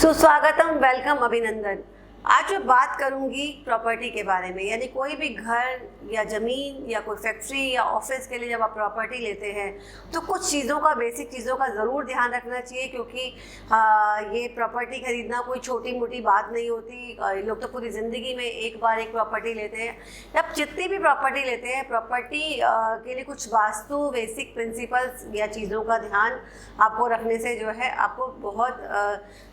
सुस्वागतम, वेलकम, अभिनंदन। आज मैं बात करूंगी प्रॉपर्टी के बारे में। यानी कोई भी घर या ज़मीन या कोई फैक्ट्री या ऑफिस के लिए जब आप प्रॉपर्टी लेते हैं तो कुछ चीज़ों का, बेसिक चीज़ों का ज़रूर ध्यान रखना चाहिए, क्योंकि ये प्रॉपर्टी खरीदना कोई छोटी मोटी बात नहीं होती। लोग तो पूरी ज़िंदगी में एक बार एक प्रॉपर्टी लेते हैं। जब जितनी भी प्रॉपर्टी लेते हैं, प्रॉपर्टी के लिए कुछ वास्तु बेसिक प्रिंसिपल्स या चीज़ों का ध्यान आपको रखने से जो है आपको बहुत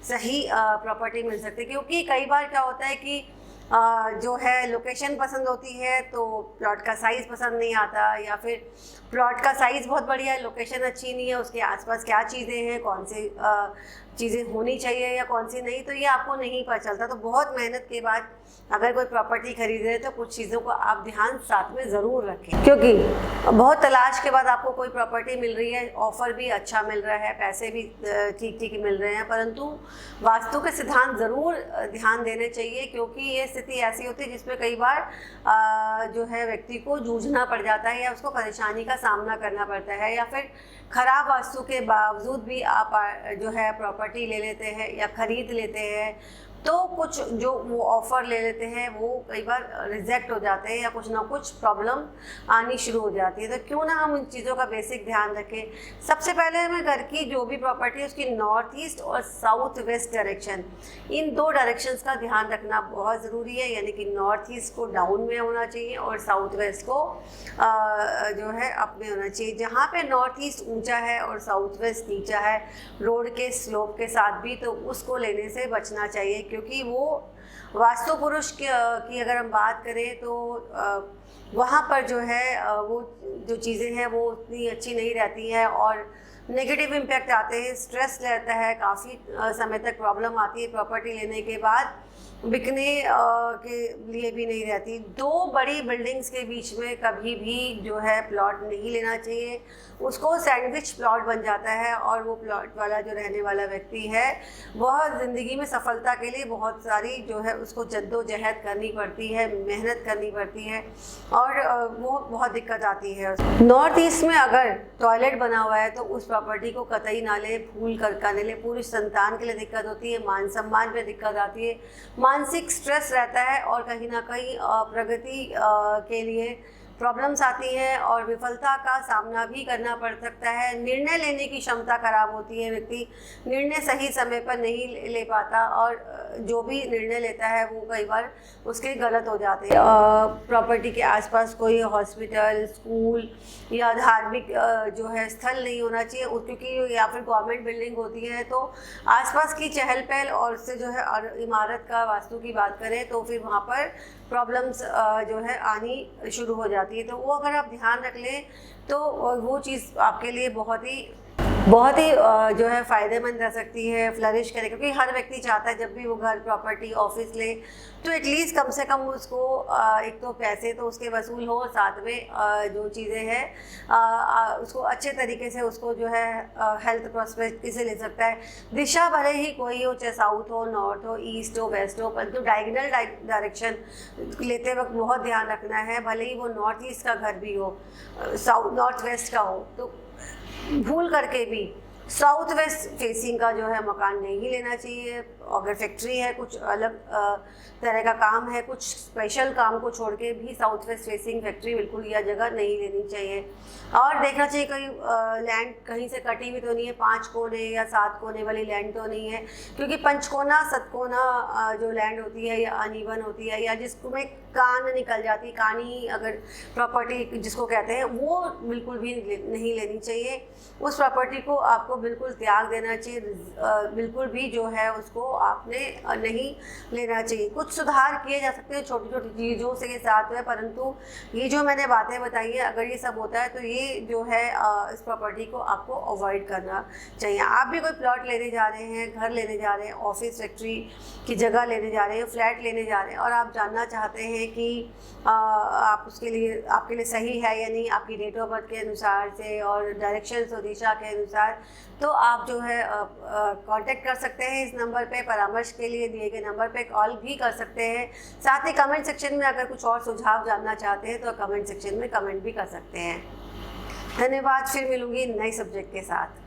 सही प्रॉपर्टी मिल सकती है। क्योंकि कई बार क्या होता है कि जो है लोकेशन पसंद होती है तो प्लॉट का साइज़ पसंद नहीं आता, या फिर प्लॉट का साइज़ बहुत बढ़िया है, लोकेशन अच्छी नहीं है, उसके आसपास क्या चीज़ें हैं, कौन सी चीज़ें होनी चाहिए या कौन सी नहीं, तो ये आपको नहीं पता चलता। तो बहुत मेहनत के बाद अगर कोई प्रॉपर्टी खरीद रहे हैं तो कुछ चीज़ों को आप ध्यान साथ में ज़रूर रखें, क्योंकि बहुत तलाश के बाद आपको कोई प्रॉपर्टी मिल रही है, ऑफ़र भी अच्छा मिल रहा है, पैसे भी ठीक ठीक मिल रहे हैं, परंतु वास्तु के सिद्धांत ज़रूर ध्यान देने चाहिए। क्योंकि ये स्थिति ऐसी होती है जिसमें कई बार जो है व्यक्ति को जूझना पड़ जाता है या उसको परेशानी का सामना करना पड़ता है, या फिर ख़राब वास्तु के बावजूद भी आप जो है प्रॉपर्टी ले लेते हैं या ख़रीद लेते हैं, तो कुछ जो वो ऑफ़र ले लेते हैं वो कई बार रिजेक्ट हो जाते हैं या कुछ ना कुछ प्रॉब्लम आनी शुरू हो जाती है। तो क्यों ना हम उन चीज़ों का बेसिक ध्यान रखें। सबसे पहले हमें घर की जो भी प्रॉपर्टी है उसकी नॉर्थ ईस्ट और साउथ वेस्ट डायरेक्शन, इन दो डायरेक्शंस का ध्यान रखना बहुत ज़रूरी है। यानी कि नॉर्थ ईस्ट को डाउन में होना चाहिए और साउथ वेस्ट को जो है अप में होना चाहिए। जहाँ पे नॉर्थ ईस्ट ऊंचा है और साउथ वेस्ट नीचा है रोड के स्लोप के साथ भी, तो उसको लेने से बचना चाहिए, क्योंकि वो वास्तु पुरुष की अगर हम बात करें तो वहाँ पर जो है वो जो चीज़ें हैं वो उतनी अच्छी नहीं रहती हैं और नेगेटिव इम्पैक्ट आते हैं, स्ट्रेस रहता है, काफ़ी समय तक प्रॉब्लम आती है प्रॉपर्टी लेने के बाद, बिकने के लिए भी नहीं रहती। दो बड़ी बिल्डिंग्स के बीच में कभी भी जो है प्लॉट नहीं लेना चाहिए, उसको सैंडविच प्लॉट बन जाता है और वो प्लॉट वाला जो रहने वाला व्यक्ति है वह ज़िंदगी में सफलता के लिए बहुत सारी जो है उसको जद्दोजहद करनी पड़ती है, मेहनत करनी पड़ती है और वो बहुत दिक्कत आती है। नॉर्थ ईस्ट में अगर टॉयलेट बना हुआ है तो उस प्रॉपर्टी को कतई ना ले, भूल कर का ले। पूरी संतान के लिए दिक्कत होती है, मान सम्मान पे दिक्कत आती है, मानसिक स्ट्रेस रहता है और कहीं ना कहीं प्रगति के लिए प्रॉब्लम्स आती हैं और विफलता का सामना भी करना पड़ सकता है। निर्णय लेने की क्षमता खराब होती है, व्यक्ति निर्णय सही समय पर नहीं ले पाता और जो भी निर्णय लेता है वो कई बार उसके गलत हो जाते हैं। प्रॉपर्टी के आसपास कोई हॉस्पिटल, स्कूल या धार्मिक जो है स्थल नहीं होना चाहिए, क्योंकि या फिर गवर्नमेंट बिल्डिंग होती है तो आसपास की चहल पहल और उससे जो है और इमारत का वास्तु की बात करें तो फिर वहाँ पर प्रॉब्लम्स जो है आनी शुरू हो जाती है। तो वो अगर आप ध्यान रख लें तो वो चीज़ आपके लिए बहुत ही जो है फ़ायदेमंद रह सकती है, फ्लरिश करे। क्योंकि हर व्यक्ति चाहता है जब भी वो घर, प्रॉपर्टी, ऑफिस ले तो एटलीस्ट कम से कम उसको एक तो पैसे तो उसके वसूल हो, साथ में जो चीज़ें हैं उसको अच्छे तरीके से उसको जो है हेल्थ प्रॉस्पेरिटी से ले सकता है। दिशा भले ही कोई हो, चाहे साउथ हो, नॉर्थ हो, ईस्ट हो, वेस्ट हो, परंतु डायगोनल डायरेक्शन लेते वक्त बहुत ध्यान रखना है। भले ही वो नॉर्थ ईस्ट का घर भी हो, साउथ नॉर्थ वेस्ट का हो, तो भूल करके भी साउथ वेस्ट फेसिंग का जो है मकान नहीं लेना चाहिए। अगर फैक्ट्री है, कुछ अलग तरह का काम है, कुछ स्पेशल काम को छोड़ के भी साउथ वेस्ट फेसिंग फैक्ट्री बिल्कुल यह जगह नहीं लेनी चाहिए। और देखना चाहिए कहीं लैंड कहीं से कटी हुई तो नहीं है, 5 कोने या 7 कोने वाली लैंड तो नहीं है, क्योंकि पंचकोना सतकोना जो लैंड होती है या अनइवन होती है या जिसमें कान निकल जाती, कानी अगर प्रॉपर्टी जिसको कहते हैं, वो बिल्कुल भी नहीं लेनी चाहिए। उस प्रॉपर्टी को आपको बिल्कुल त्याग देना चाहिए, बिल्कुल भी जो है उसको आपने नहीं लेना चाहिए। कुछ सुधार किए जा सकते हैं छोटी छोटी चीज़ों से के साथ में, परंतु ये जो मैंने बातें बताई हैं अगर ये सब होता है तो ये जो है इस प्रॉपर्टी को आपको अवॉइड करना चाहिए। आप भी कोई प्लॉट लेने जा रहे हैं, घर लेने जा रहे हैं, ऑफिस फैक्ट्री की जगह लेने जा रहे हैं, फ्लैट लेने जा रहे हैं और आप जानना चाहते हैं कि आप उसके लिए आपके लिए सही है या नहीं, आपकी डेट ऑफ बर्थ के अनुसार से और डायरेक्शंस और दिशा के अनुसार, तो आप जो है कांटेक्ट कर सकते हैं इस नंबर पे। परामर्श के लिए दिए गए नंबर पे कॉल भी कर सकते हैं। साथ ही कमेंट सेक्शन में अगर कुछ और सुझाव जानना चाहते हैं तो कमेंट सेक्शन में कमेंट भी कर सकते हैं। धन्यवाद। फिर मिलूंगी नए सब्जेक्ट के साथ।